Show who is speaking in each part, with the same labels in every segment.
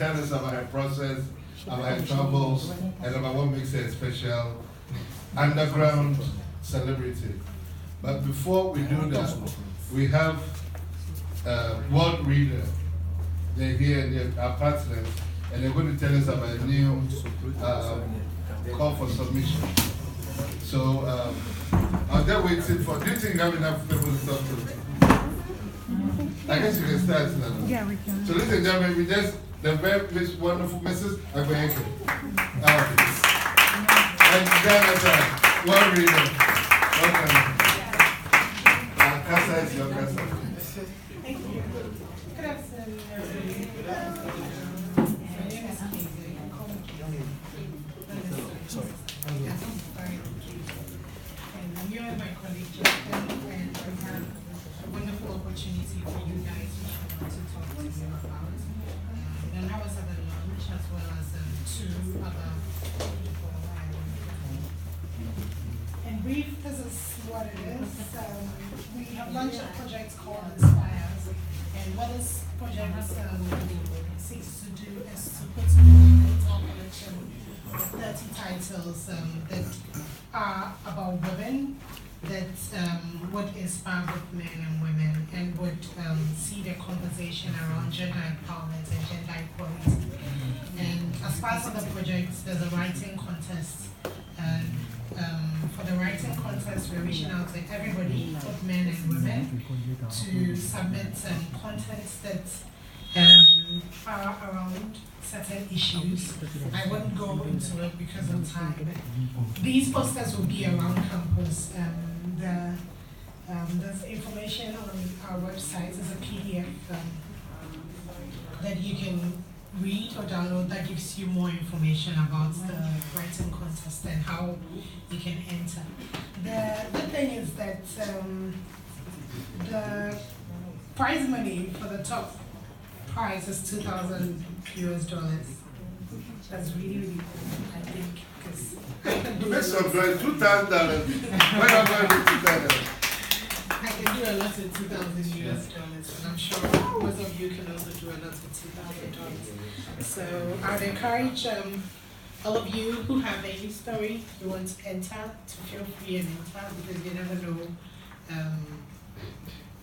Speaker 1: tell us about her process, about her travels, and about what makes her a special underground celebrity. But before we do that, we have World Reader. They're here and they're our partners, and they're going to tell us about a new call for submission. So I'll just wait for. Do you think I have enough people to talk to? I guess you can start now.
Speaker 2: Yeah, we can.
Speaker 1: So ladies and gentlemen, we just the very wonderful Mrs. Agbayeke. And Ghana, World Reader. Welcome. Casa is your casa.
Speaker 3: Thank you. Good afternoon, everybody. My name is Casey. Sorry. And I'm here with my colleague Justin, and we have a wonderful opportunity for you guys which I want to talk to you about. Then I was at the lunch as well as two other people. In brief, this is what it is. We have launched a project called Inspires, and what this project seeks to do is to put together a collection of 30 titles that are about women, that would inspire both men and women, and would see the conversation around gender empowerment and gender equality. And as part of the project, there's a writing contest. For the writing contest, we're reaching out to everybody, both men and women, to submit contents that are around certain issues. I won't go into it because of time. These posters will be around campus. There's information on our website. There's a PDF that you can read or download that gives you more information about the writing contest and how you can enter. The thing is that the prize money for the top prize is $2,000 US. That's really, really cool, I think, because I can do
Speaker 1: That's $2,000. Why not going to $2,000?
Speaker 3: I can do a lot with $2,000 US, and I'm sure most of you can also do a lot with $2,000. So I would encourage all of you who have any story you want to enter to feel free and enter, because you never know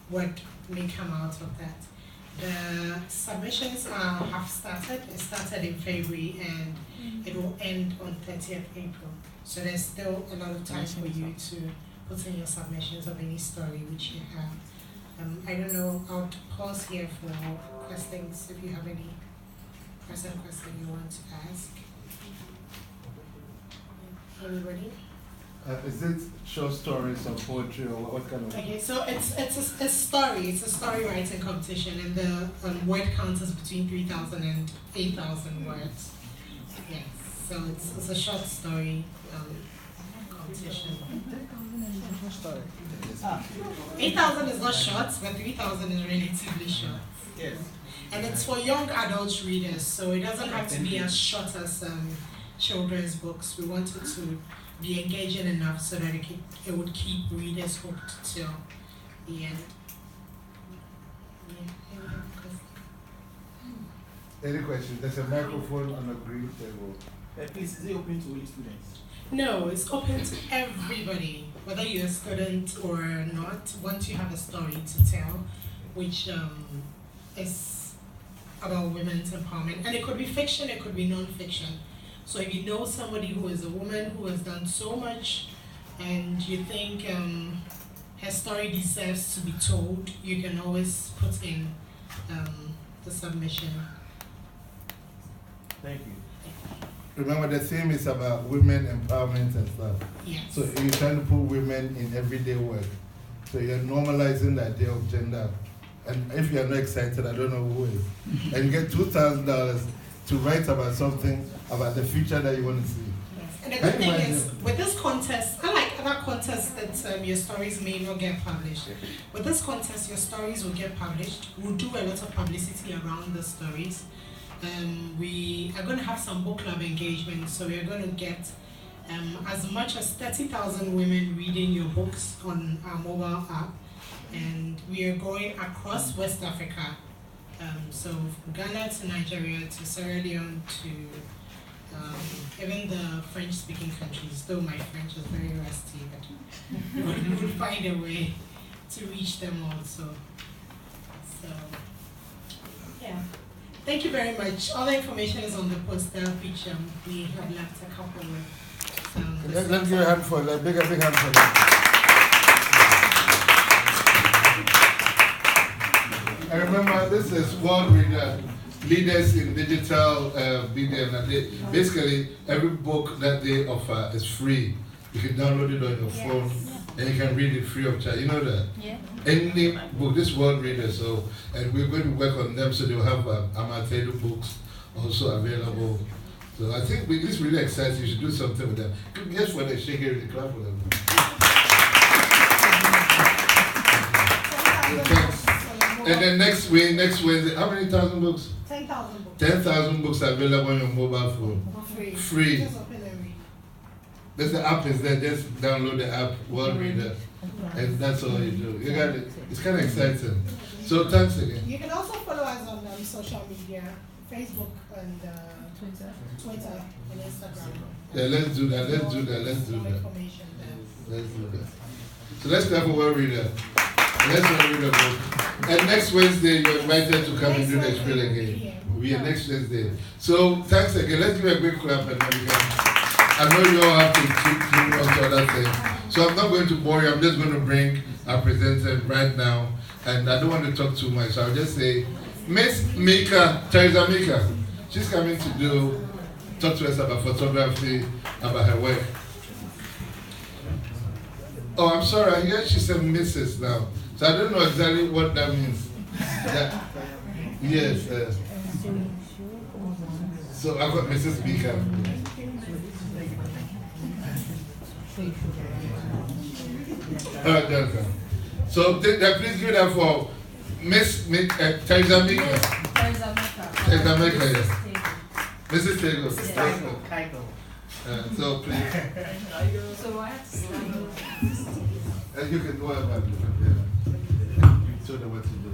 Speaker 3: what may come out of that. The submissions have started. It started in February and it will end on 30th April. So there's still a lot of time for you to put in your submissions of any story which you have. I don't know, I'll pause here for questions if you have any question you want to ask. Anybody?
Speaker 1: Is it short stories or poetry or what kind of?
Speaker 3: Okay, so it's a story. It's a story writing competition, and the word count is between 3,000 and 8,000 words. Yes, so it's a short story competition. 8,000 is not short, but 3,000 is relatively short.
Speaker 4: Yes.
Speaker 3: And it's for young adult readers, so it doesn't have to be as short as children's books. We want it to be engaging enough so that it would keep readers hooked till the end.
Speaker 1: Any questions? There's a microphone on the green table.
Speaker 4: Please, is it open to all students?
Speaker 3: No, it's open to everybody, whether you're a student or not. Once you have a story to tell, which is about women's empowerment, and it could be fiction, it could be non-fiction. So if you know somebody who is a woman who has done so much, and you think her story deserves to be told, you can always put in the submission.
Speaker 4: Thank you.
Speaker 1: Remember, the theme is about women empowerment and stuff.
Speaker 3: Yes.
Speaker 1: So you're trying to put women in everyday work. So you're normalizing the idea of gender. And if you're not excited, I don't know who is. And you get $2,000 to write about something about the future that you want to see.
Speaker 3: Yes. And the good thing is, with this contest, unlike other contests that your stories may not get published, with this contest, your stories will get published. We'll do a lot of publicity around the stories. We are going to have some book club engagement, so we're going to get as much as 30,000 women reading your books on our mobile app, and we are going across West Africa So from Ghana to Nigeria to Sierra Leone to even the French-speaking countries, though my French is very rusty, but we would find a way to reach them also. So, yeah. Thank you very much. All the information is on the poster, which we have left a couple with.
Speaker 1: Let's give a hand for that. Big hand for that. I remember this is World Reader, Leaders in Digital Media. And basically, every book that they offer is free. You can download it on your phone and you can read it free of charge. You know that?
Speaker 2: Yeah.
Speaker 1: Any book, this World Reader, so, and we're going to work on them so they'll have Aidoo books also available. So I think this really excites you. You should do something with them. Guess what? They shake it in the clap for them. And then next Wednesday, how many thousand books?
Speaker 3: 10,000 books.
Speaker 1: 10,000 books available on your mobile phone.
Speaker 3: Free.
Speaker 1: Free.
Speaker 3: Just open and read.
Speaker 1: There's the app is there. Just download the app, World Reader, and that's all you do. You got it. It's kind of exciting. So thanks again.
Speaker 3: You can also follow us on social media, Facebook and Twitter and Instagram.
Speaker 1: Yeah, let's do that. Let's do that.
Speaker 3: Some information there.
Speaker 1: Let's do that. So let's clap for World Reader. Let's read the book. And next Wednesday, you're invited to come and do the experience again. We'll be here next Wednesday. So thanks again. Let's give a big clap and then we can. I know you all have to keep moving on to other things. So I'm not going to bore you. I'm just going to bring our presenter right now. And I don't want to talk too much. So I'll just say, Miss Meka, Teresa Meka. She's coming to talk to us about photography, about her work. Oh, I'm sorry. I hear she said Mrs. now. So I don't know exactly what that means. Yes. So I got Mrs. Meka. All right, welcome. So please give that for Miss Teresa Meka. Teresa Meka, yes. Mrs. Tego. So please.
Speaker 2: So I have to stand.
Speaker 1: And you can go ahead. Show them what to do.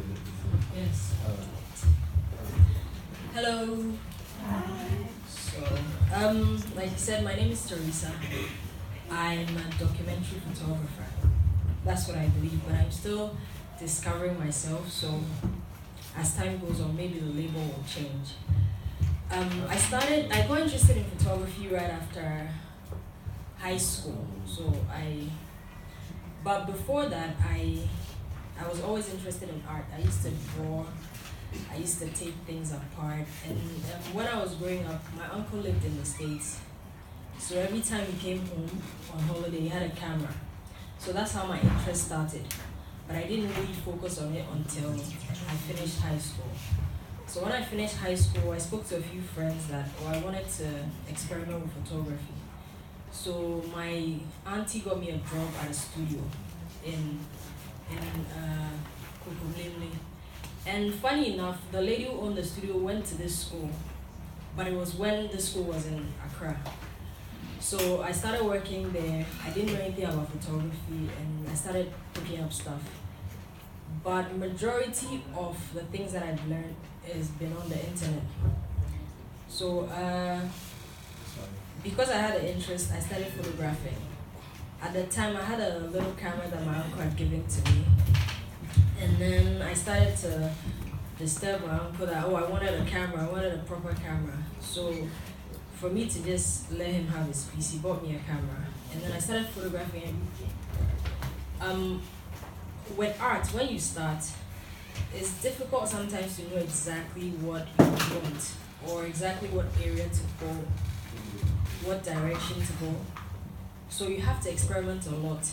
Speaker 2: Yes. Hello. So, like you said, my name is Teresa. I'm a documentary photographer. That's what I believe, but I'm still discovering myself. So, as time goes on, maybe the label will change. I got interested in photography right after high school. But before that, I was always interested in art. I used to draw. I used to take things apart. And when I was growing up, my uncle lived in the States. So every time he came home on holiday, he had a camera. So that's how my interest started. But I didn't really focus on it until I finished high school. So when I finished high school, I spoke to a few friends that I wanted to experiment with photography. So my auntie got me a job at a studio in Kukumlimli. And funny enough, the lady who owned the studio went to this school, but it was when the school was in Accra. So I started working there. I didn't know anything about photography, and I started picking up stuff. But majority of the things that I've learned has been on the internet. So because I had an interest, I started photographing. At the time, I had a little camera that my uncle had given to me. And then I started to disturb my uncle that, I wanted a camera, I wanted a proper camera. So for me to just let him have his piece, he bought me a camera. And then I started photographing. With art, when you start, it's difficult sometimes to know exactly what you want or exactly what area to go, what direction to go. So you have to experiment a lot.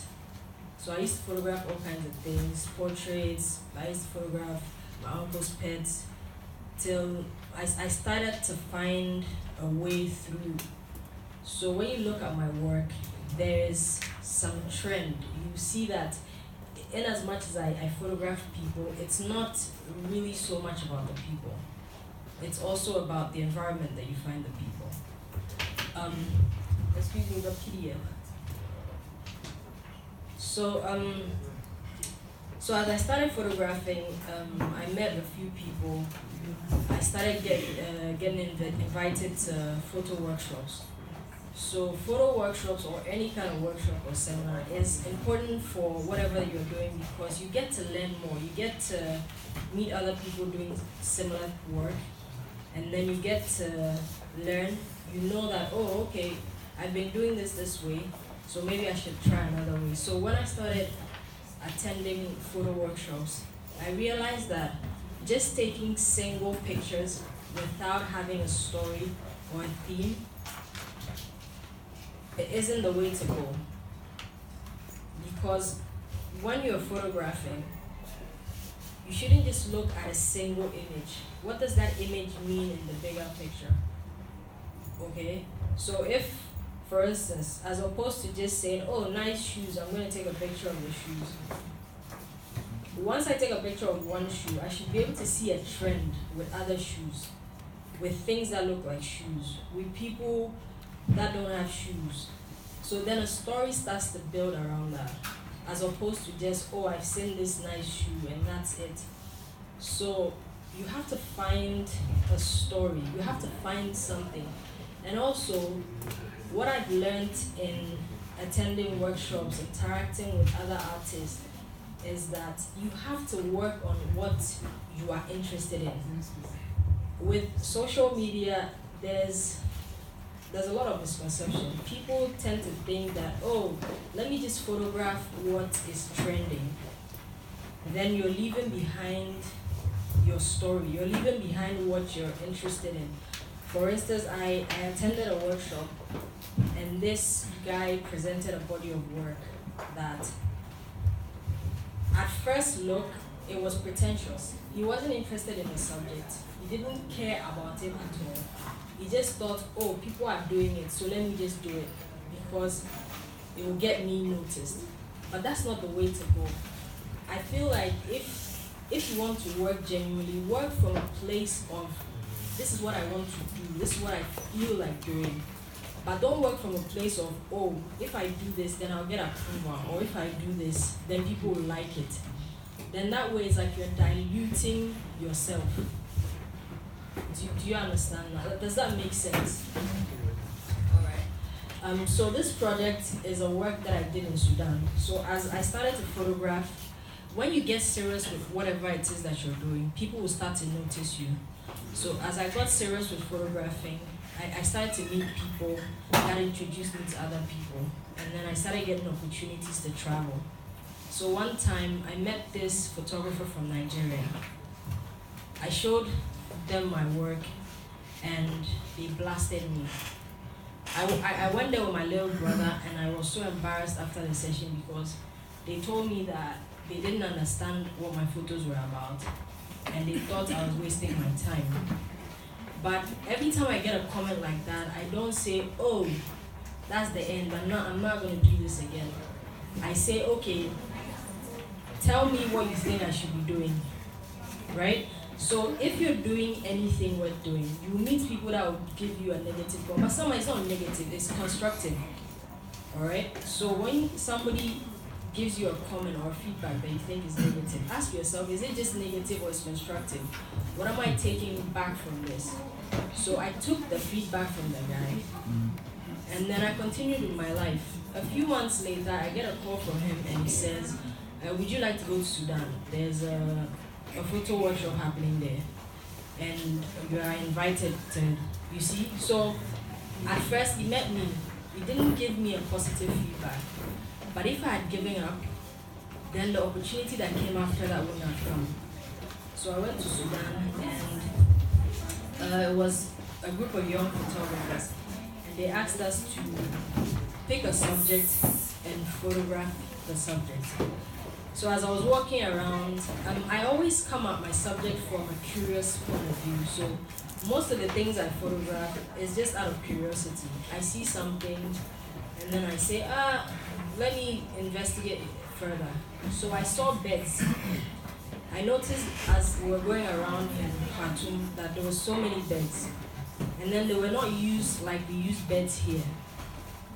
Speaker 2: So I used to photograph all kinds of things, portraits. I used to photograph my uncle's pets till I started to find a way through. So when you look at my work, there's some trend. You see that in as much as I photograph people, it's not really so much about the people. It's also about the environment that you find the people. Excuse me, the PDF. So So as I started photographing, I met a few people. I started getting invited to photo workshops. So photo workshops or any kind of workshop or seminar is important for whatever you're doing because you get to learn more. You get to meet other people doing similar work, and then you get to learn. You know that, oh, okay, I've been doing this way, so maybe I should try another way. So when I started attending photo workshops, I realized that just taking single pictures without having a story or a theme, it isn't the way to go. Because when you're photographing, you shouldn't just look at a single image. What does that image mean in the bigger picture? Okay? So if, for instance, as opposed to just saying, oh, nice shoes, I'm going to take a picture of the shoes. Once I take a picture of one shoe, I should be able to see a trend with other shoes, with things that look like shoes, with people that don't have shoes. So then a story starts to build around that, as opposed to just, oh, I've seen this nice shoe and that's it. So you have to find a story, you have to find something. And also, what I've learned in attending workshops, interacting with other artists, is that you have to work on what you are interested in. With social media, there's a lot of misconception. People tend to think that, oh, let me just photograph what is trending. Then you're leaving behind your story. You're leaving behind what you're interested in. For instance, I attended a workshop and this guy presented a body of work that at first look, it was pretentious. He wasn't interested in the subject. He didn't care about it at all. He just thought, oh, people are doing it, so let me just do it because it will get me noticed. But that's not the way to go. I feel like if you want to work genuinely, work from a place of, this is what I want to do, this is what I feel like doing. But don't work from a place of, oh, if I do this, then I'll get approval, or if I do this, then people will like it. Then that way it's like you're diluting yourself. Do you understand that? Does that make sense? Alright. So this project is a work that I did in Sudan. So as I started to photograph, when you get serious with whatever it is that you're doing, people will start to notice you. So as I got serious with photographing, I started to meet people that introduced me to other people. And then I started getting opportunities to travel. So one time I met this photographer from Nigeria. I showed them my work and they blasted me. I went there with my little brother and I was so embarrassed after the session because they told me that they didn't understand what my photos were about and they thought I was wasting my time. But every time I get a comment like that, I don't say, oh, that's the end, I'm not going to do this again. I say, okay, tell me what you think I should be doing, right? So if you're doing anything worth doing, you meet people that will give you a negative comment, but sometimes it's not negative, it's constructive, all right? So when somebody gives you a comment or feedback that you think is negative, ask yourself, is it just negative or is constructive? What am I taking back from this? So I took the feedback from the guy, and then I continued with my life. A few months later, I get a call from him and he says, would you like to go to Sudan? There's a photo workshop happening there, and you are invited to, you see? So at first he met me, he didn't give me a positive feedback. But if I had given up, then the opportunity that came after that wouldn't have come. So I went to Sudan and it was a group of young photographers and they asked us to pick a subject and photograph the subject. So as I was walking around, I always come at my subject from a curious point of view. So most of the things I photograph is just out of curiosity. I see something and then I say, let me investigate it further. So I saw beds. I noticed as we were going around in Khartoum that there were so many beds. And then they were not used like we use beds here.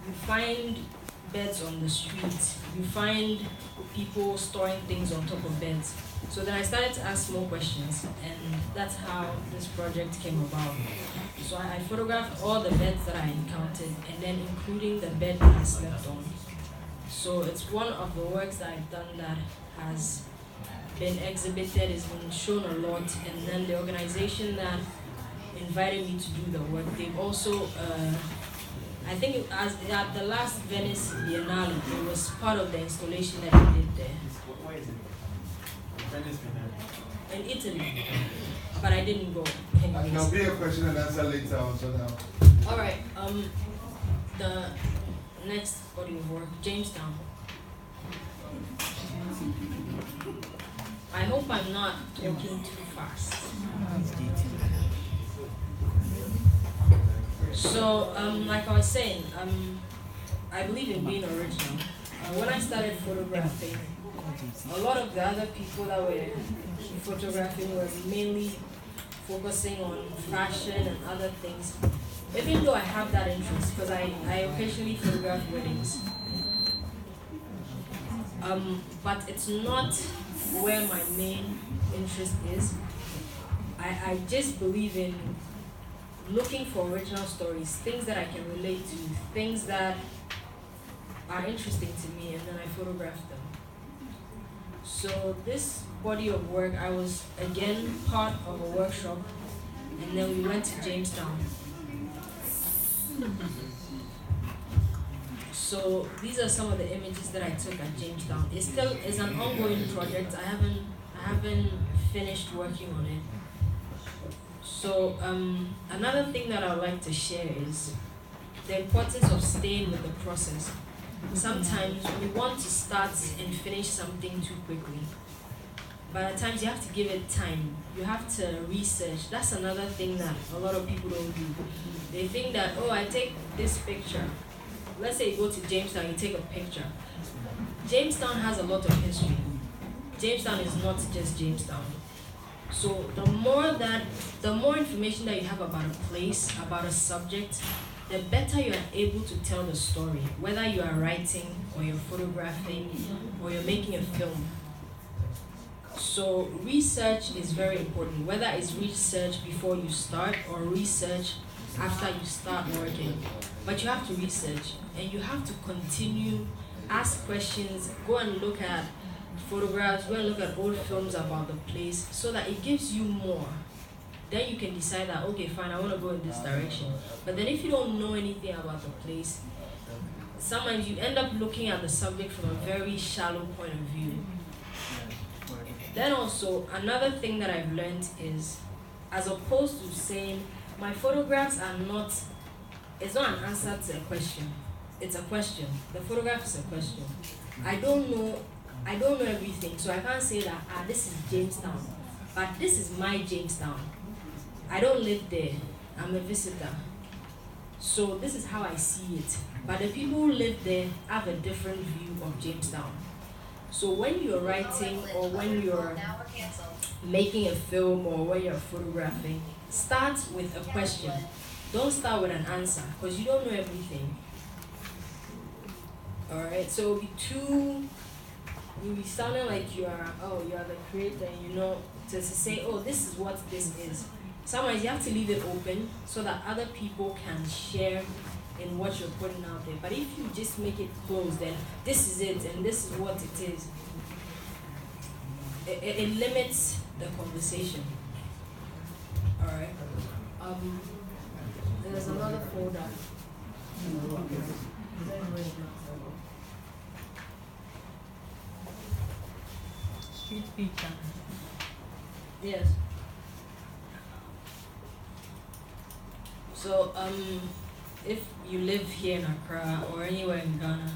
Speaker 2: You find beds on the street, you find people storing things on top of beds. So then I started to ask more questions, and that's how this project came about. So I photographed all the beds that I encountered, and then including the bed that I slept on. So it's one of the works that I've done that has been exhibited, has been shown a lot, and then the organization that invited me to do the work, they've also, I think as at the last Venice Biennale, it was part of the installation that I did there.
Speaker 4: Where is it? Venice Biennale.
Speaker 2: In Italy, but I didn't go.
Speaker 1: There'll be a question and answer later on, so now.
Speaker 2: All right. The next body of work, Jamestown. I hope I'm not talking too fast. So, like I was saying, I believe in being original. When I started photographing, a lot of the other people that were photographing were mainly focusing on fashion and other things. Even though I have that interest, because I occasionally photograph weddings. But it's not where my main interest is. I just believe in looking for original stories, things that I can relate to, things that are interesting to me, and then I photograph them. So this body of work, I was again part of a workshop, and then we went to Jamestown. So these are some of the images that I took at Jamestown. It's an ongoing project. I haven't finished working on it. So another thing that I would like to share is the importance of staying with the process. Sometimes we want to start and finish something too quickly, but at times you have to give it time. You have to research. That's another thing that a lot of people don't do. They think that, oh, I take this picture. Let's say you go to Jamestown, you take a picture. Jamestown has a lot of history. Jamestown is not just Jamestown. So the more information that you have about a place, about a subject, the better you are able to tell the story, whether you are writing or you're photographing or you're making a film. So research is very important, whether it's research before you start or research after you start working. But you have to research and you have to continue, ask questions, go and look at photographs, go and look at old films about the place so that it gives you more. Then you can decide that, okay, fine, I want to go in this direction. But then if you don't know anything about the place, sometimes you end up looking at the subject from a very shallow point of view. Then also, another thing that I've learned is, as opposed to saying, my photographs are not, it's not an answer to a question. It's a question. The photograph is a question. I don't know everything, so I can't say that, this is Jamestown. But this is my Jamestown. I don't live there. I'm a visitor. So this is how I see it. But the people who live there have a different view of Jamestown. So when you're writing or when you're making a film or when you're photographing, start with a question. Don't start with an answer because you don't know everything. Alright, so you'll be sounding like you are the creator, you know, to say, oh, this is what this is. Sometimes you have to leave it open so that other people can share in what you're putting out there. But if you just make it closed, then this is it and this is what it is, it limits the conversation. Alright. There's another folder.
Speaker 5: Street feature.
Speaker 2: Yes. So if you live here in Accra or anywhere in Ghana,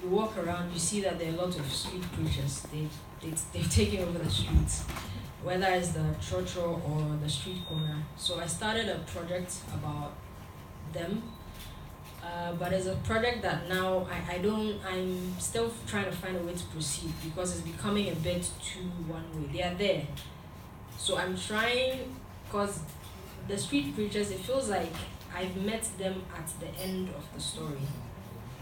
Speaker 2: you walk around, you see that there are a lot of street preachers. They've taken over the streets, whether it's the churro or the street corner. So I started a project about them, but it's a project that now I'm still trying to find a way to proceed because it's becoming a bit too one-way. They are there. So I'm trying, because the street preachers, it feels like I've met them at the end of the story.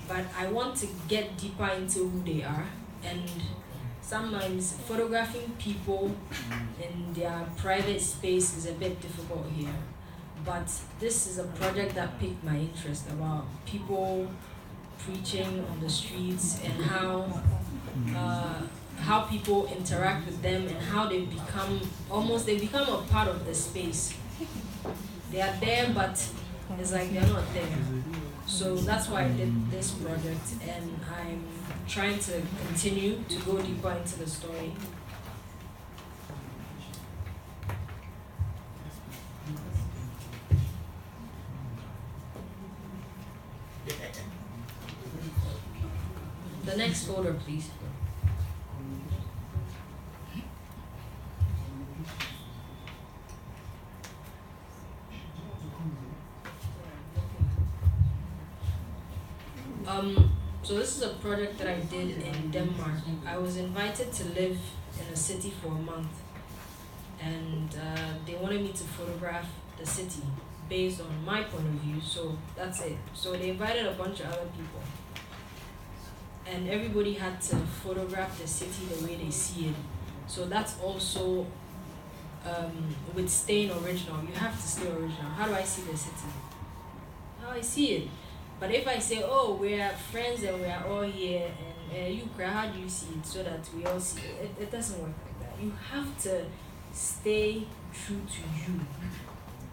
Speaker 2: but I want to get deeper into who they are, and sometimes photographing people in their private space is a bit difficult here. But this is a project that piqued my interest about people preaching on the streets and how people interact with them and how they become a part of the space. They are there, but it's like they're not there. So that's why I did this project, and I'm trying to continue to go deeper into the story. The next photo, please. So this is a project that I did in Denmark. I was invited to live in a city for a month, and they wanted me to photograph the city based on my point of view, so that's it. So they invited a bunch of other people, and everybody had to photograph the city the way they see it. So that's also with staying original. You have to stay original. How do I see the city? How I see it. But if I say, oh, we are friends and we are all here, and you cry, how do you see it? So that we all see it. It doesn't work like that. You have to stay true to you.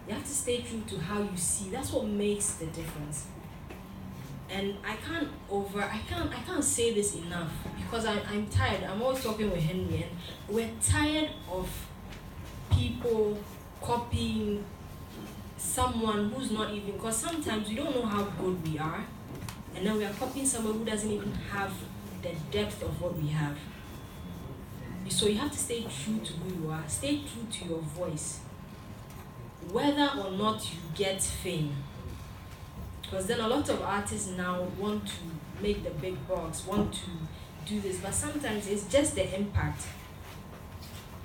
Speaker 2: You have to stay true to how you see. That's what makes the difference. And I can't say this enough, because I'm tired. I'm always talking with Henry, and we're tired of people copying someone who's not even, because sometimes we don't know how good we are, and then we are copying someone who doesn't even have the depth of what we have. So you have to stay true to who you are. Stay true to your voice, whether or not you get fame. Because then a lot of artists now want to make the big bucks, want to do this, but sometimes it's just the impact.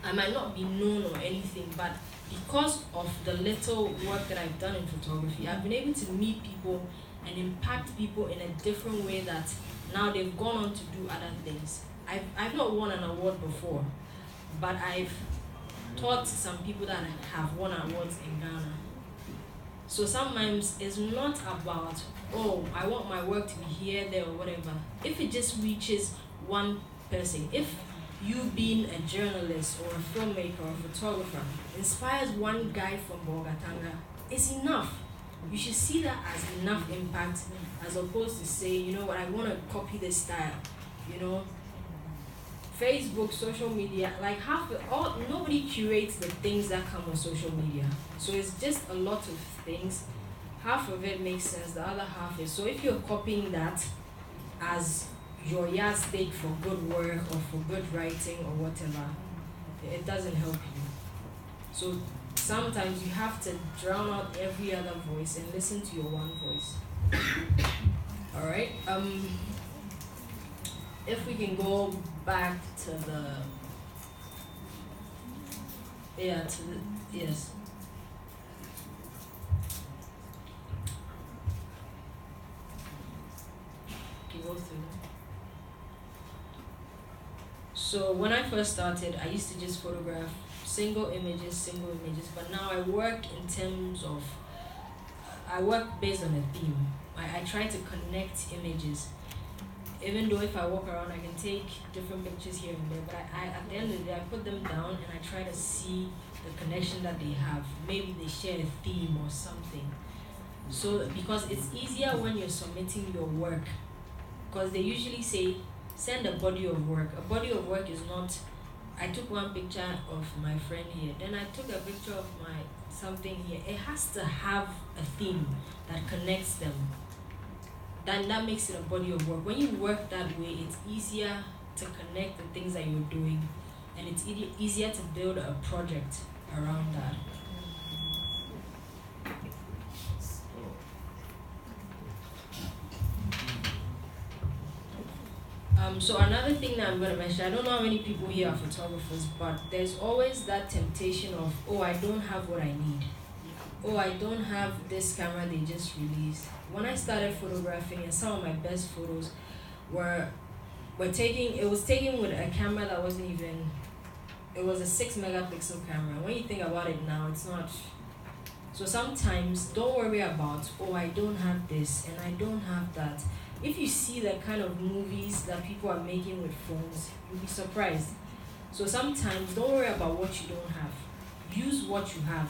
Speaker 2: I might not be known or anything, but because of the little work that I've done in photography, I've been able to meet people and impact people in a different way that now they've gone on to do other things. I've not won an award before, but I've taught some people that have won awards in Ghana. So sometimes it's not about, oh, I want my work to be here, there, or whatever. If it just reaches one person, if you being a journalist or a filmmaker or a photographer inspires one guy from Bogatanga, it's enough. You should see that as enough impact, as opposed to say, you know what, I want to copy this style. You know, Facebook, social media, like nobody curates the things that come on social media. So it's just a lot of things. Half of it makes sense, the other half is, so if you're copying that as your yardstick for good work or for good writing or whatever, it doesn't help you. So sometimes you have to drown out every other voice and listen to your one voice. All right. If we can go back to yes. Okay, go through that. So when I first started, I used to just photograph single images, but now I work in terms of, I work based on a theme. I try to connect images. Even though if I walk around, I can take different pictures here and there, but I at the end of the day, I put them down and I try to see the connection that they have. Maybe they share a theme or something. So, because it's easier when you're submitting your work, because they usually say, send a body of work. A body of work is not, I took one picture of my friend here, then I took a picture of my something here. It has to have a theme that connects them. Then that makes it a body of work. When you work that way, it's easier to connect the things that you're doing, and it's easier to build a project around that. So another thing that I'm going to mention, I don't know how many people here are photographers, but there's always that temptation of, oh, I don't have what I need. oh, I don't have this camera they just released. When I started photographing, and some of my best photos were taking. It was taken with a camera that wasn't even. It was a 6 megapixel camera. When you think about it now, it's not. So sometimes don't worry about, oh, I don't have this and I don't have that. If you see the kind of movies that people are making with phones, you'll be surprised. So sometimes don't worry about what you don't have. Use what you have.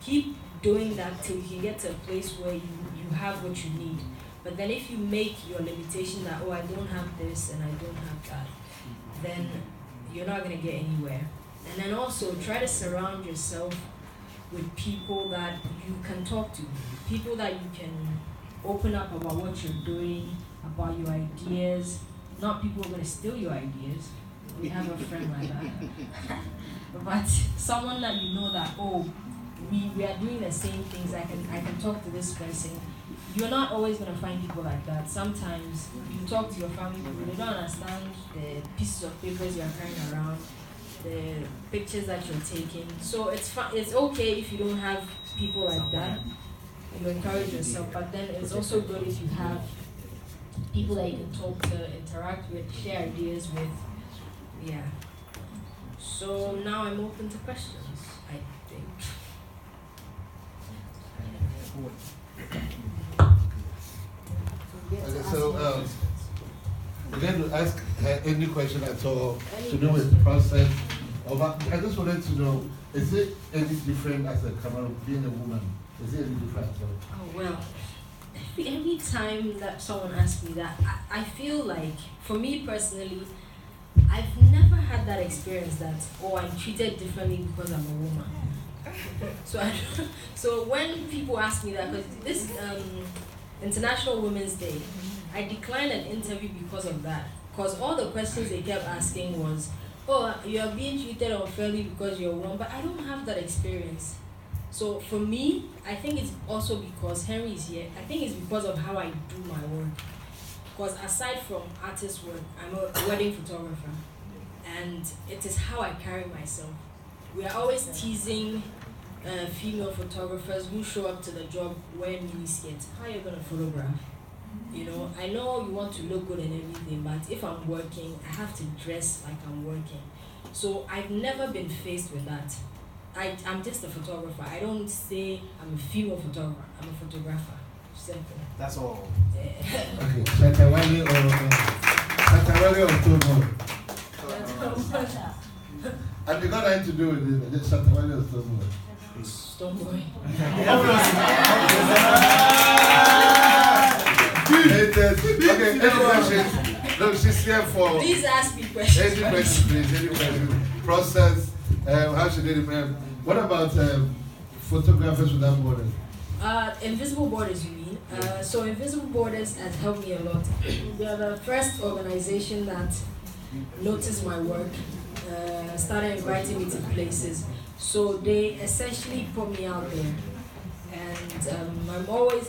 Speaker 2: Keep doing that till you can get to a place where you have what you need. But then if you make your limitation that, oh, I don't have this and I don't have that, then you're not going to get anywhere. And then also try to surround yourself with people that you can talk to, people that you can open up about what you're doing, about your ideas. Not people who are going to steal your ideas. We have a friend like that. But someone that you know that, oh, we are doing the same things. I can talk to this person. You're not always going to find people like that. Sometimes you talk to your family people, they don't understand the pieces of papers you're carrying around, the pictures that you're taking. So it's okay if you don't have people like that. You encourage yourself, but then it's also good if you have people that you can talk to, interact with, share ideas with. Yeah. So now I'm open to questions, I think.
Speaker 1: Okay, so we're going to ask any question at all to do with the process. I just wanted to know, is it any different as a Cameroon, being a woman? Is it any different at all?
Speaker 2: Oh, well, every time that someone asks me that, I feel like, for me personally, I've never had that experience that, oh, I'm treated differently because I'm a woman. So when people ask me that, because this International Women's Day, I declined an interview because of that. Because all the questions they kept asking was, oh, you're being treated unfairly because you're a woman, but I don't have that experience. So for me, I think it's also because Henry is here. I think it's because of how I do my work. Because aside from artist work, I'm a wedding photographer. And it is how I carry myself. We are always teasing female photographers who show up to the job wearing miniskirts. How are you going to photograph? You know, I know you want to look good and everything, but if I'm working, I have to dress like I'm working. So I've never been faced with that. I'm just a photographer. I don't say I'm a female photographer. I'm a photographer. Simple.
Speaker 4: That's all.
Speaker 1: Okay, Shatawale or Tomo? And you got nothing to do with it, Shatawale or Tomo?
Speaker 2: Stoneboy.
Speaker 1: Okay, any questions? No, she's here for.
Speaker 2: Please ask me questions.
Speaker 1: Any questions, please? Any questions? Process. How should they? What about photographers without borders?
Speaker 2: Invisible Borders, you mean? So Invisible Borders has helped me a lot. They are the first organization that noticed my work, started inviting me to places. So they essentially put me out there. And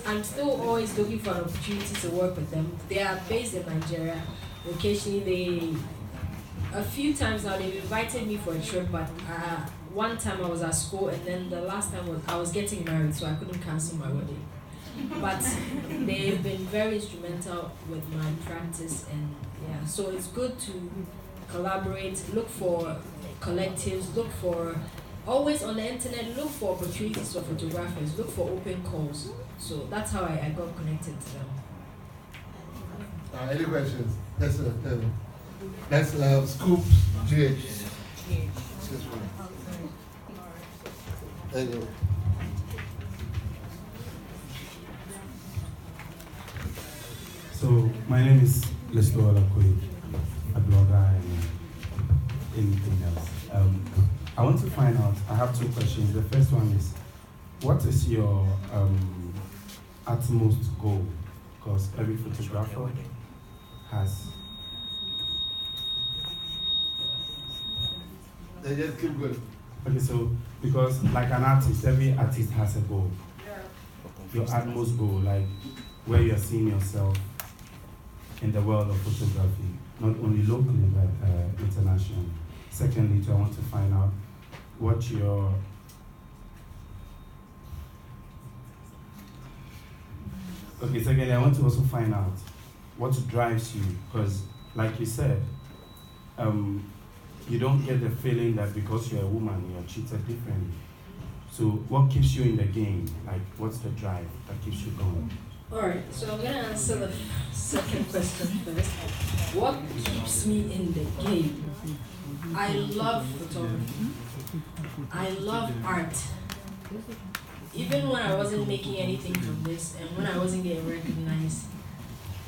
Speaker 2: I'm still always looking for an opportunity to work with them. They are based in Nigeria. Occasionally, a few times now they've invited me for a trip, but one time I was at school, and then the last time I was getting married, so I couldn't cancel my wedding. But they've been very instrumental with my practice, and yeah, so it's good to collaborate, look for collectives, look for, always on the internet, look for opportunities for photographers, look for open calls. So that's how I got connected to them.
Speaker 1: Any questions? That's Scoop GH. There you go.
Speaker 6: So my name is Lesto Alakoi, a blogger and anything else. I want to find out, I have two questions. The first one is, what is your utmost goal? Because every photographer has.
Speaker 1: They just keep going.
Speaker 6: Okay, so because like an artist, every artist has a goal. Your utmost goal, like where you're seeing yourself in the world of photography, not only locally but internationally. Secondly, I want to find out what your Okay, secondly, I want to also find out what drives you, because, like you said, you don't get the feeling that because you're a woman, you're treated differently. So, what keeps you in the game? Like, what's the drive that keeps you going?
Speaker 2: Alright, so I'm gonna answer the second question first. What keeps me in the game? I love photography. I love art. Even when I wasn't making anything from this and when I wasn't getting recognized,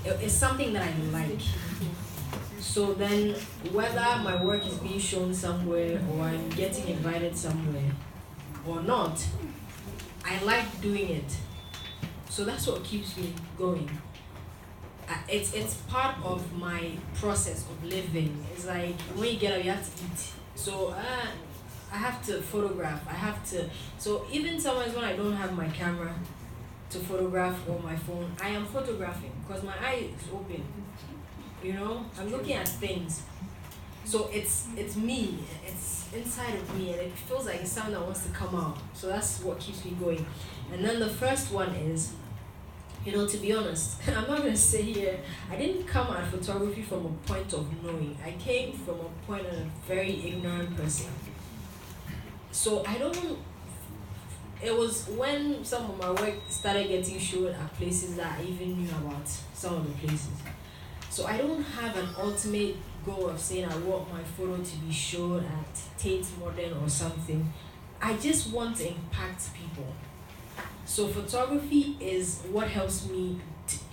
Speaker 2: it's something that I like. So then, whether my work is being shown somewhere or I'm getting invited somewhere or not, I like doing it. So that's what keeps me going. It's part of my process of living. It's like when you get up, you have to eat. So I have to photograph. I have to. So even sometimes when I don't have my camera to photograph or my phone, I am photographing because my eye is open. You know, I'm looking at things. So it's me. It's inside of me, and it feels like it's something that wants to come out. So that's what keeps me going. And then the first one is, you know, to be honest, I'm not gonna say here, I didn't come at photography from a point of knowing. I came from a point of a very ignorant person. So it was when some of my work started getting shown at places that I even knew about some of the places. So I don't have an ultimate goal of saying I want my photo to be shown at Tate Modern or something. I just want to impact people. So photography is what helps me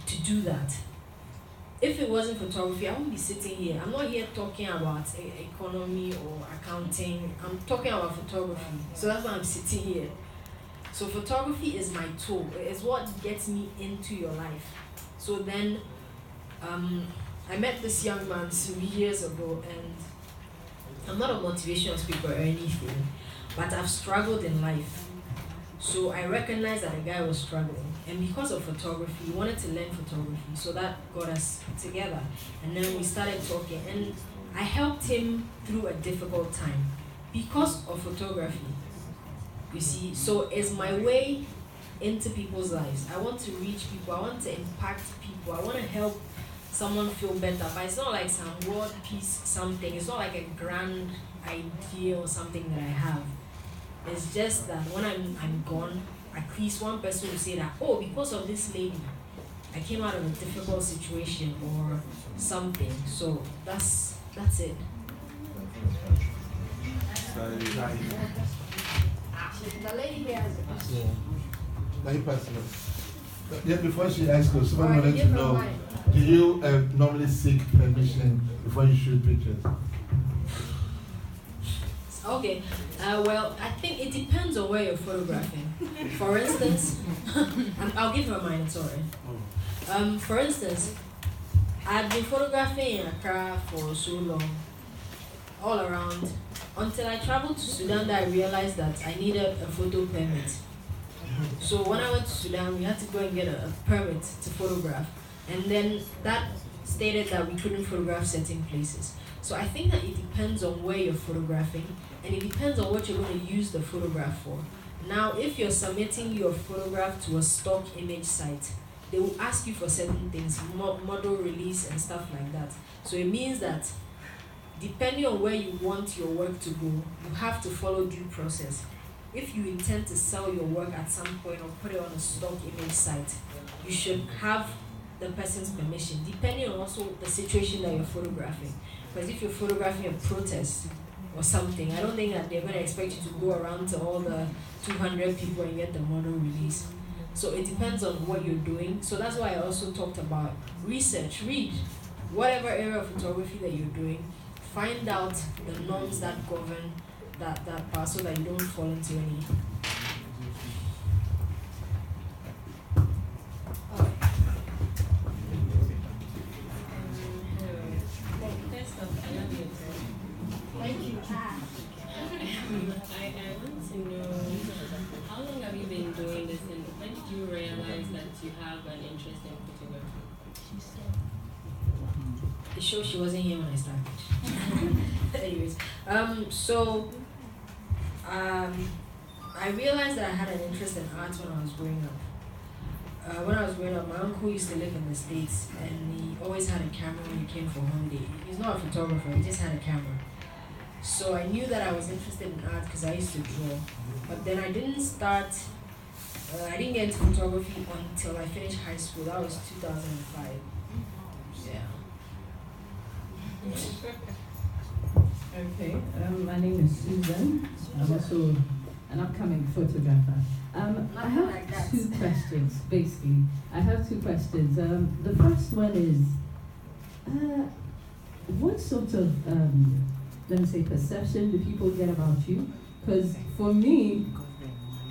Speaker 2: to do that. If it wasn't photography, I wouldn't be sitting here. I'm not here talking about economy or accounting. I'm talking about photography. So that's why I'm sitting here. So photography is my tool. It's what gets me into your life. So then, I met this young man some years ago, and I'm not a motivational speaker or anything, but I've struggled in life. So I recognized that a guy was struggling, and because of photography, he wanted to learn photography, so that got us together. And then we started talking, and I helped him through a difficult time because of photography. You see, so it's my way into people's lives. I want to reach people, I want to impact people, I want to help someone feel better, but it's not like some world peace something, it's not like a grand idea or something that I have. It's just that when I'm gone, at least one person will say that, oh, because of this lady, I came out of a difficult situation or something. So that's it. The lady here has a question.
Speaker 1: Let me pass it. Yeah, before she asks you, someone wanted to know, do you normally seek permission before you shoot pictures?
Speaker 2: Okay, well, I think it depends on where you're photographing. For instance, I'll give her mine, sorry. For instance, I've been photographing in Accra for so long, all around, until I traveled to Sudan that I realized that I needed a photo permit. So when I went to Sudan, we had to go and get a permit to photograph. And then that stated that we couldn't photograph certain places. So I think that it depends on where you're photographing, and it depends on what you're going to use the photograph for. Now, if you're submitting your photograph to a stock image site, they will ask you for certain things, model release and stuff like that. So it means that depending on where you want your work to go, you have to follow due process. If you intend to sell your work at some point or put it on a stock image site, you should have the person's permission, depending on also the situation that you're photographing. Because if you're photographing a protest or something, I don't think that they're going to expect you to go around to all the 200 people and get the model release. So it depends on what you're doing. So that's why I also talked about research. Read whatever area of photography that you're doing. Find out the norms that govern that part so that you don't fall into any.
Speaker 3: Thank you.
Speaker 7: I want to know, how long have you been doing this, and when did you realize that you have an interest in photography?
Speaker 2: It shows she wasn't here when I started. Anyways, I realized that I had an interest in art when I was growing up. when I was growing up, my uncle used to live in the States and he always had a camera when he came for holiday. He's not a photographer, he just had a camera. So I knew that I was interested in art because I used to draw. But then I didn't get into photography until I finished high school. That was 2005. Yeah.
Speaker 8: Okay, my name is Susan. I'm also an upcoming photographer. I have two questions, basically. I have two questions. The first one is, what sort of, let me say, perception do people get about you? Because for me,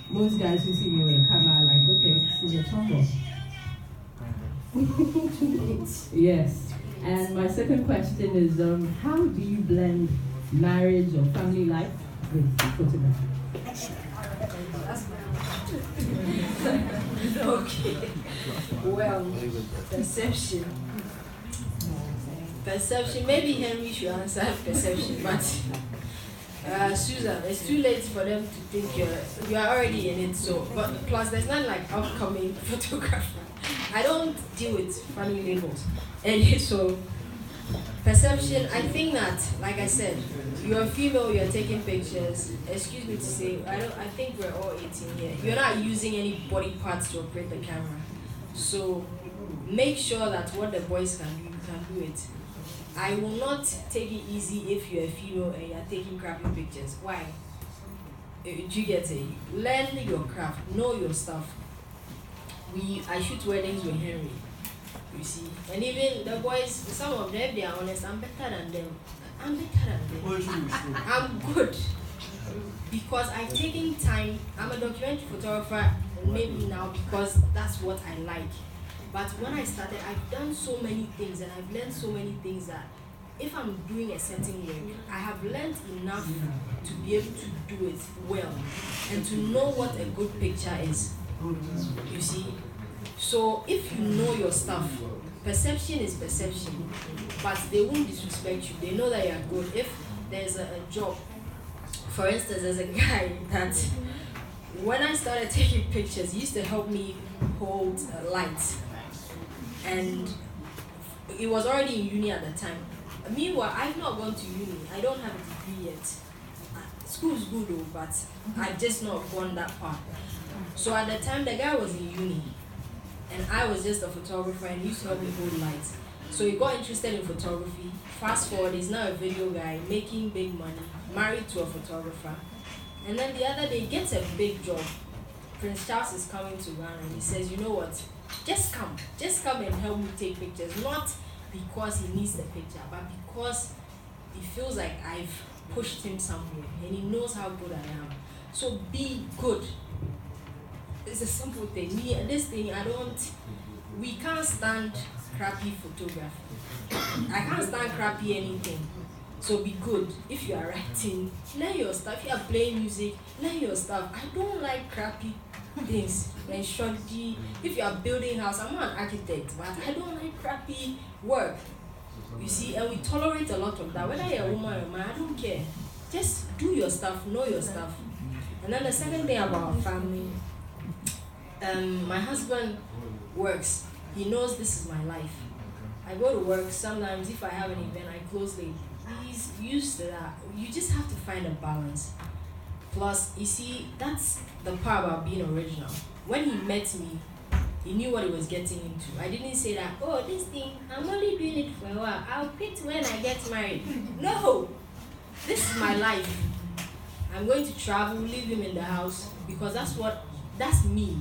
Speaker 8: most guys who see me with a camera are like, okay, she's a tomboy. Yes. And my second question is, how do you blend marriage or family life with photography?
Speaker 2: Okay. Well, perception. Perception. Maybe Henry should answer perception, but Susan, it's too late for them to think you are already in it. So, but plus there's not like upcoming photographer. I don't deal with funny labels, and so perception. I think that, like I said, you're a female. You're taking pictures. Excuse me to say, I think we're all 18 here. You're not using any body parts to operate the camera. So make sure that what the boys can do, you can do it. I will not take it easy if you're a female and you're taking crappy pictures. Why? Do you get it? Learn your craft. Know your stuff. I shoot weddings with Henry. You see, and even the boys, some of them, they are honest. I'm better than them. I'm good because I've taken time. I'm a documentary photographer, maybe now because that's what I like. But when I started, I've done so many things and I've learned so many things that if I'm doing a certain work, I have learned enough to be able to do it well and to know what a good picture is. You see? So if you know your stuff, perception is perception, but they won't disrespect you. They know that you are good. If there's a job, for instance, there's a guy that when I started taking pictures, he used to help me hold lights, and he was already in uni at the time. Meanwhile, I've not gone to uni. I don't have a degree yet. School's good though, but I've just not gone that far. So at the time, the guy was in uni, and I was just a photographer and he used to help me hold lights. So he got interested in photography. Fast forward, he's now a video guy, making big money, married to a photographer. And then the other day, he gets a big job. Prince Charles is coming to Ghana and he says, you know what, just come and help me take pictures. Not because he needs the picture, but because he feels like I've pushed him somewhere and he knows how good I am. So be good. It's a simple thing. We can't stand crappy photography. I can't stand crappy anything. So be good. If you are writing, learn your stuff. If you are playing music, learn your stuff. I don't like crappy things. If you are building a house, I'm not an architect, but I don't like crappy work. You see, and we tolerate a lot of that. Whether you're a woman or a man, I don't care. Just do your stuff, know your stuff. And then the second thing about our family, my husband works. He knows this is my life. I go to work. Sometimes if I have an event, I close late. He's used to that. You just have to find a balance. Plus, you see, that's the part about being original. When he met me, he knew what he was getting into. I didn't say that, oh, this thing, I'm only doing it for a while. I'll quit when I get married. No! This is my life. I'm going to travel, leave him in the house, because that's me.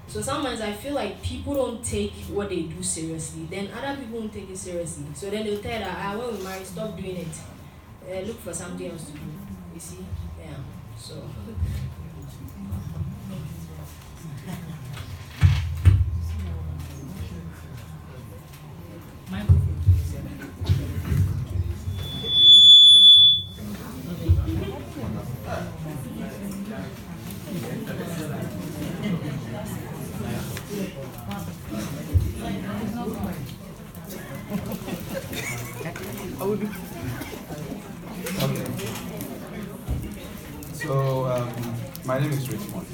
Speaker 2: So sometimes I feel like people don't take what they do seriously. Then other people don't take it seriously. So then they'll tell that, when we marry, stop doing it. Look for something else to do. You see? Yeah. So.
Speaker 9: Okay. So, my name is Richmond.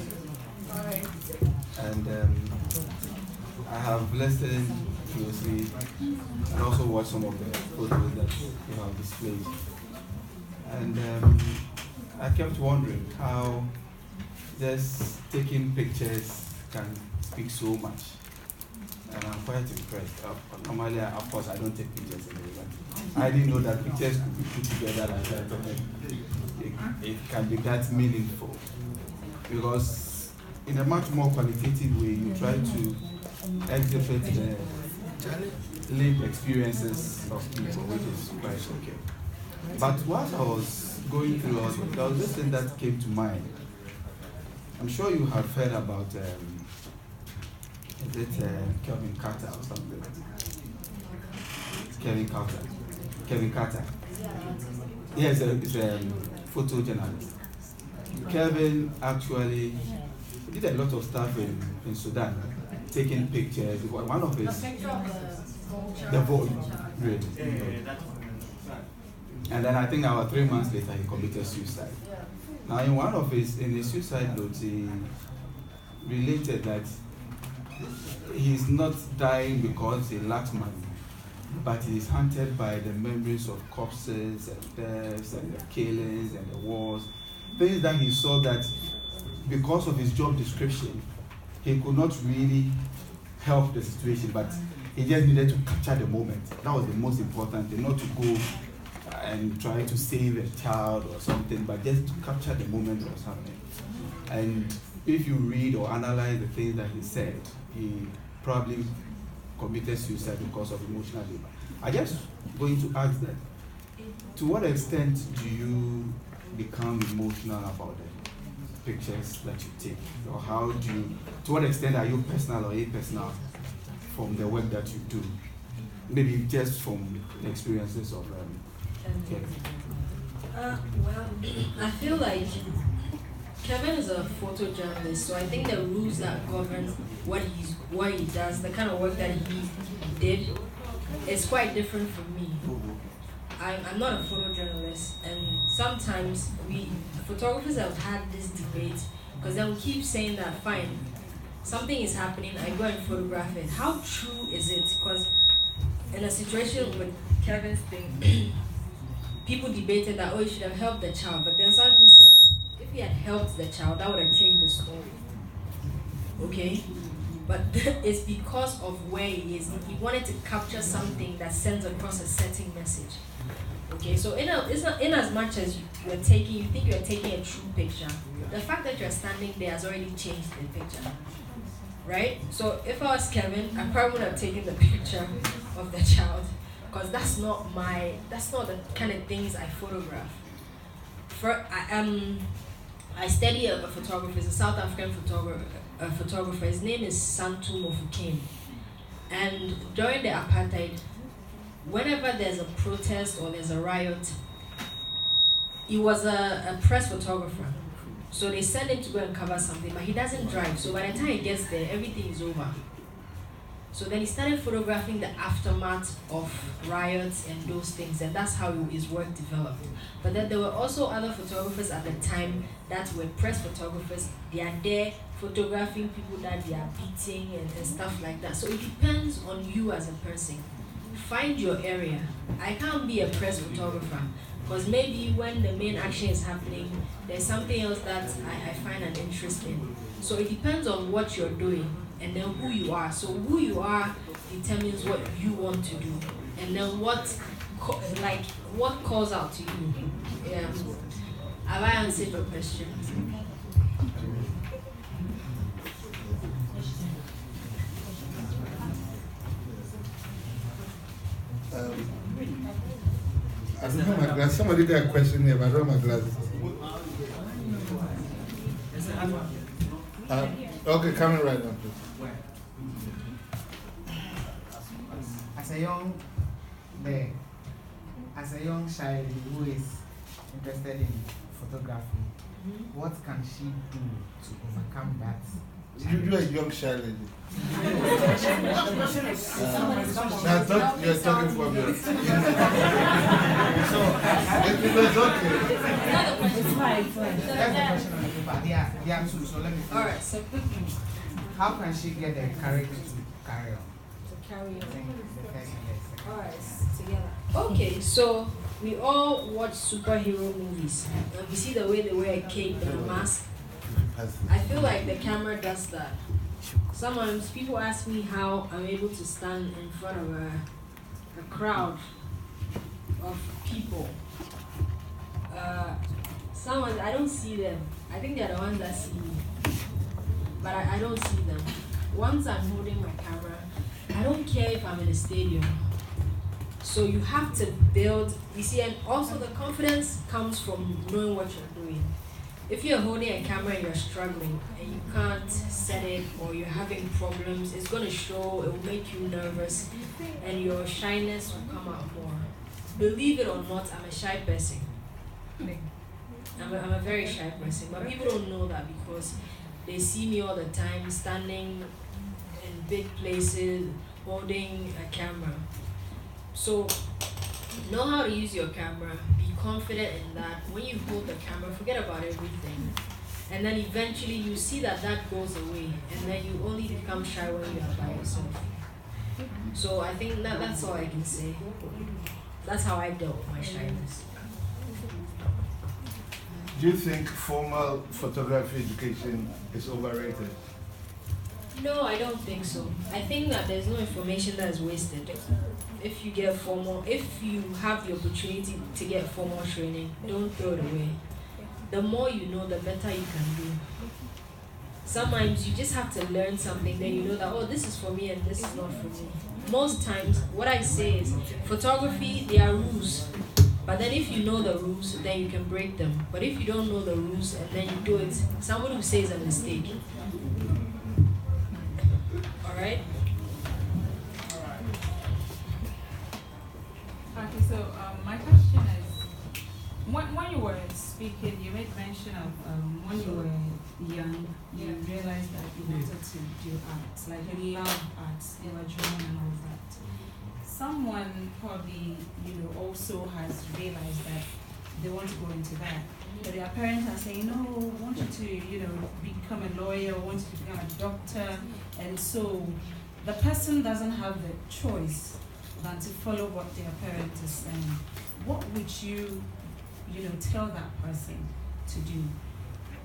Speaker 9: And have listened closely and also watched some of the photos that you have displayed. And I kept wondering how just taking pictures can speak so much. And I'm quite impressed. Normally, of course, I don't take pictures anyway, but I didn't know that pictures could be put together like that. It can be that meaningful. Because in a much more qualitative way, you try to exhibit the lived experiences of people, which is quite okay. But whilst I was going through all this, there was this thing that came to mind. I'm sure you have heard about, is it Kevin Carter or something? Kevin Carter. Yes, it's a photojournalist. Kevin actually did a lot of stuff in Sudan, taking pictures. One of his, the vote, really. And then I think about 3 months later he committed suicide. Now in his suicide notes, he related that he's not dying because he lacks money, but he's haunted by the memories of corpses and deaths and the killings and the wars. Things that he saw that because of his job description, he could not really help the situation, but he just needed to capture the moment. That was the most important thing, not to go and try to save a child or something, but just to capture the moment that was happening. And if you read or analyze the things that he said, he probably committed suicide because of emotional labor. I just going to ask that, to what extent do you become emotional about the pictures that you take? Or how do you, to what extent are you personal or impersonal from the work that you do? Maybe just from the experiences of Kevin.
Speaker 2: Well, I feel like Kevin is a photojournalist, so I think the rules that govern what he does, the kind of work that he did, is quite different from me. I'm not a photojournalist, and sometimes photographers have had this debate, because then we keep saying that, fine, something is happening, I go and photograph it. How true is it? Because in a situation with Kevin's thing, people debated that, oh, he should have helped the child, but then some people said, if he had helped the child, that would have changed the story. Okay? But it's because of where he is. He wanted to capture something that sends across a certain message. Okay, so in as much as you think you're taking a true picture, the fact that you're standing there has already changed the picture. Right? So if I was Kevin, I probably would have taken the picture of the child, because that's not the kind of things I photograph. I study a photographer, he's a South African photographer. His name is Santu Mofokeng. And during the apartheid, whenever there's a protest or there's a riot, he was a press photographer. So they send him to go and cover something, but he doesn't drive. So by the time he gets there, everything is over. So then he started photographing the aftermath of riots and those things, and that's how his work developed. But then there were also other photographers at the time that were press photographers. They are there photographing people that they are beating and stuff like that. So it depends on you as a person. Find your area. I can't be a press photographer, because maybe when the main action is happening, there's something else that I find an interest in. So it depends on what you're doing and then who you are. So who you are determines what you want to do, and then what calls out to you. Yeah. Have I answered your question?
Speaker 1: I don't have my glasses. Somebody got a question here, but I don't have my glasses. Okay, coming right now, please.
Speaker 10: As a young child who is interested in photography, what can she do to overcome that?
Speaker 1: You are a young child lady. You're talking for me. So, it's okay.
Speaker 10: It's fine. That's the question on the paper. There are two, so let me see.
Speaker 2: Alright, so
Speaker 10: how can she get the courage to carry on.
Speaker 2: To carry
Speaker 10: I think
Speaker 2: on.
Speaker 10: the first and the second.
Speaker 2: Alright, together. Okay, so we all watch superhero movies. And we see the way they wear a cape and a mask. I feel like the camera does that. Sometimes people ask me how I'm able to stand in front of a crowd of people. Someone, I don't see them. I think they're the ones that see me. But I don't see them. Once I'm holding my camera, I don't care if I'm in a stadium. So you have to build, you see, and also the confidence comes from knowing what you're doing. If you're holding a camera and you're struggling and you can't set it or you're having problems, it's going to show, it will make you nervous and your shyness will come out more. Believe it or not, I'm a shy person. I'm a very shy person, but people don't know that because they see me all the time standing in big places, holding a camera. So know how to use your camera, be confident in that. When you hold the camera, forget about everything. And then eventually you see that that goes away and then you only become shy when you are by yourself. So I think that's all I can say. That's how I dealt with my shyness.
Speaker 1: Do you think formal photography education is overrated?
Speaker 2: No, I don't think so. I think that there's no information that is wasted. If you have the opportunity to get formal training, don't throw it away. The more you know, the better you can do. Sometimes you just have to learn something, then you know that, oh, this is for me and this is not for me. Most times, what I say is, photography, there are rules. But then if you know the rules, then you can break them. But if you don't know the rules and then you do it, someone who says a mistake. Alright?
Speaker 5: Okay, so my question is, when you were speaking, you made mention of when you were young, you realized that you wanted to do arts, like you love arts, you were drawing and all that. Someone probably, also has realized that they want to go into that. But their parents are saying, no, I want you to, become a lawyer, I want you to become a doctor. And so the person doesn't have the choice than to follow what their parents is saying. What would you, tell that person to do?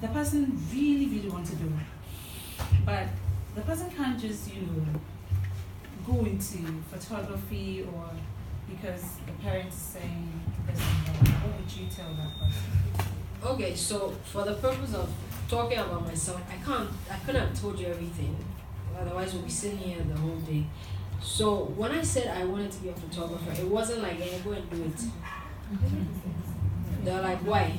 Speaker 5: The person really, really wants to do it. But the person can't just, go into photography or because the parents are saying this and that. What would you tell that person?
Speaker 2: Okay, so for the purpose of talking about myself, I couldn't have told you everything. Otherwise we'll be sitting here the whole day. So when I said I wanted to be a photographer, it wasn't like, hey, go and do it. They're like, why?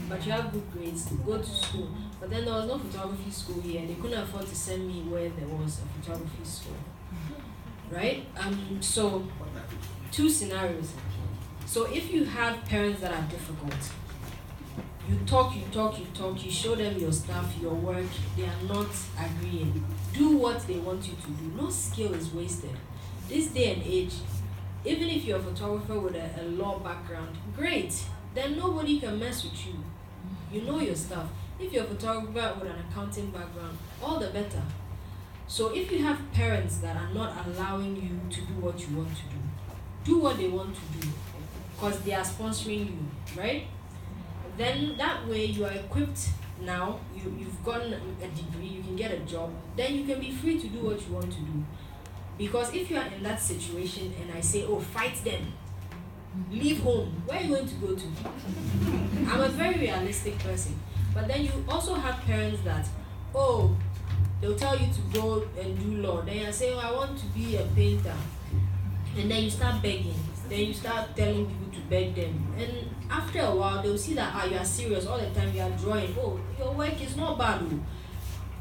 Speaker 2: But you have good grades, go to school. But then there was no photography school here. They couldn't afford to send me where there was a photography school. Right? So, two scenarios. So if you have parents that are difficult, you talk, you show them your stuff, your work, they are not agreeing. Do what they want you to do. No skill is wasted. This day and age, even if you're a photographer with a law background, great. Then nobody can mess with you. You know your stuff. If you're a photographer with an accounting background, all the better. So if you have parents that are not allowing you to do what you want to do what they want to do because they are sponsoring you, right? Then that way you are equipped now, you've gotten a degree, you can get a job, then you can be free to do what you want to do. Because if you are in that situation and I say, oh, fight them, leave home, where are you going to go to? I'm a very realistic person. But then you also have parents that, oh, they'll tell you to go and do law. Then you say, oh, I want to be a painter. And then you start begging. Then you start telling people to beg them. And after a while, they'll see that you are serious all the time. You are drawing. Oh, your work is not bad.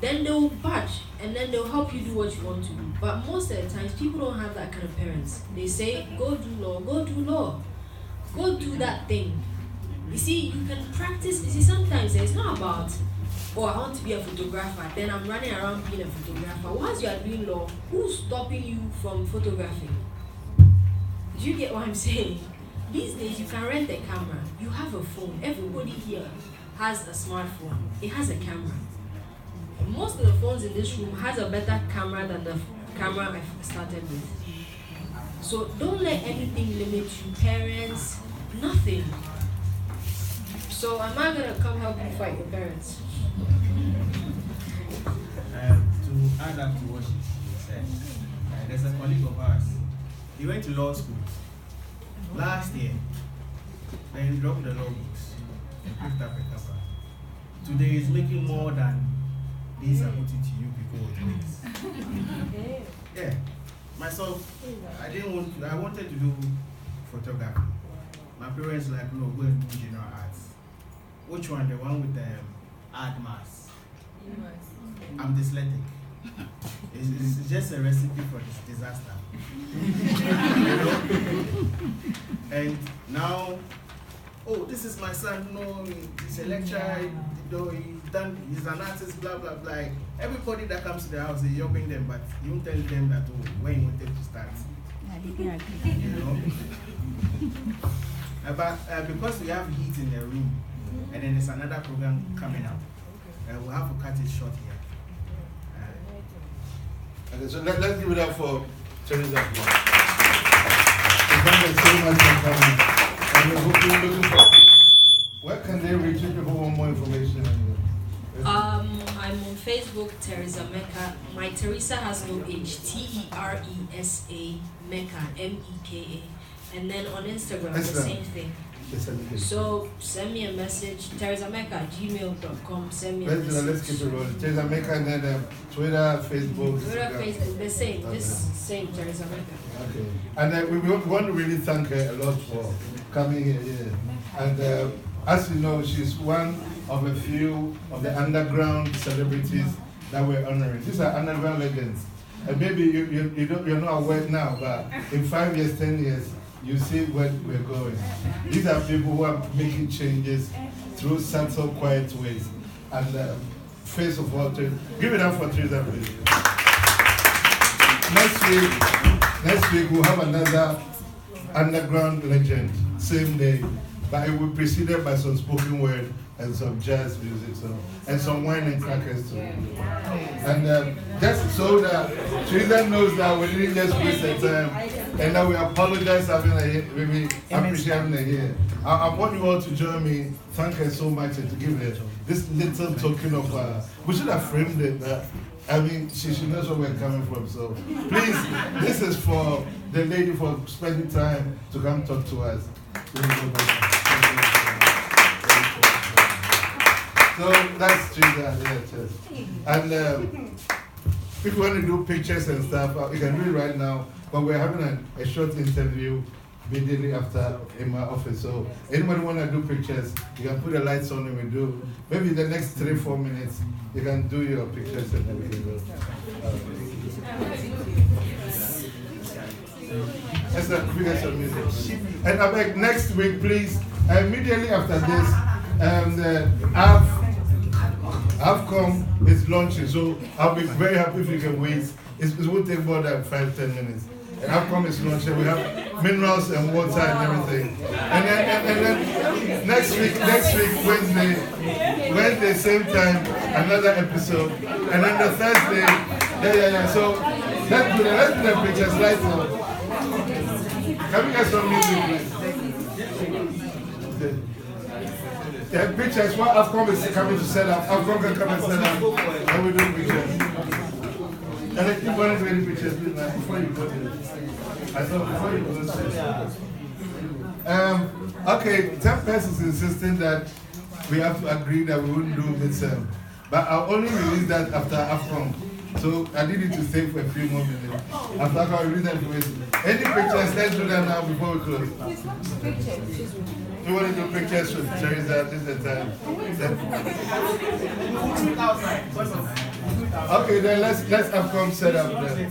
Speaker 2: Then they'll budge. And then they'll help you do what you want to do. But most of the times, people don't have that kind of parents. They say, go do law. Go do law. Go do that thing. You see, you can practice. You see, sometimes it's not about, oh, I want to be a photographer, then I'm running around being a photographer. Once you are doing law, who's stopping you from photographing? Do you get what I'm saying? These days, you can rent a camera. You have a phone. Everybody here has a smartphone. It has a camera. Most of the phones in this room has a better camera than the camera I started with. So don't let anything limit you, parents, nothing. So am I gonna come help you fight your parents?
Speaker 4: To add up to what she said, there's a colleague of ours. He went to law school last year. Then he dropped the law books and picked up a cover. Today he's making more than these are put it to you people with this. Yeah. Myself, I wanted to do photography. My parents like, no, go and do general arts. Which one? The one with the art mass. I'm dyslexic. It's just a recipe for this disaster. You know? And now, oh, this is my son. No, he's a lecturer. He's an artist. Blah blah blah. Everybody that comes to the house, you're helping them, but you don't tell them that when you wanted to start. You know. But because we have heat in the room, and then there's another program coming up, we'll have to cut it short here.
Speaker 1: Okay, so let's give it up for Teresa. Thank you so much for coming. And we're looking for, where can they reach you if people want more information?
Speaker 2: I'm on Facebook, Teresa Meka. My Teresa has no H, Teresa Meka, Meka. And then on Instagram, the same thing. So send me a message, Teresa Meka, gmail.com. Send me a message.
Speaker 1: Let's keep it rolling. Teresa Meka, and then Twitter, Facebook.
Speaker 2: Facebook, the same. Okay. Just same, Teresa Meka.
Speaker 1: Okay. And we want to really thank her a lot for coming here. And as you know, she's one of a few of the underground celebrities that we're honoring. These are underground legends. And maybe you're not aware now, but in 5 years, 10 years, you see where we're going. These are people who are making changes through subtle, quiet ways. And face of all, give it up for Teresa, please. Next week we'll have another underground legend, same day, but it will be preceded by some spoken word and some jazz music, and some wine and crackers too. And just so that Teresa knows that we didn't just waste the time, and that we apologize having we appreciate having her here. I want you all to join me, thank her so much, and to give her this little token of, we should have framed it. I mean, she knows where we're coming from. So please, this is for the lady for spending time to come talk to us. So that's Teresa. And if you want to do pictures and stuff, you can do it right now. But we're having a short interview immediately after in my office. So anybody want to do pictures, you can put the lights on and we do. Maybe the next 3-4 minutes, you can do your pictures and everything. Let's figure some music. And I beg next week, please, immediately after this, AFCOM is launching, so I'll be very happy if you can wait. It won't take more than 5-10 minutes. And AFCOM is launching. We have minerals and water and everything. And then next week, Wednesday, same time, another episode. And then the Thursday, yeah. So let's do the pictures right now. Can we get some music, please? The pictures, what AFCOM is coming to set up. AFCOM can come and set up. And we do pictures. And I keep wanting to get pictures before you go there. I thought before you go there. Okay, 10 persons insisting that we have to agree that we wouldn't do midterm. But I'll only release that after AFCOM. So I need you to stay for a few more minutes. After AFCOM, I'll release that information. Any pictures, let's do that now before we close. You want to do pictures with Teresa? This is the time. Okay, then let's AFCOM set up there.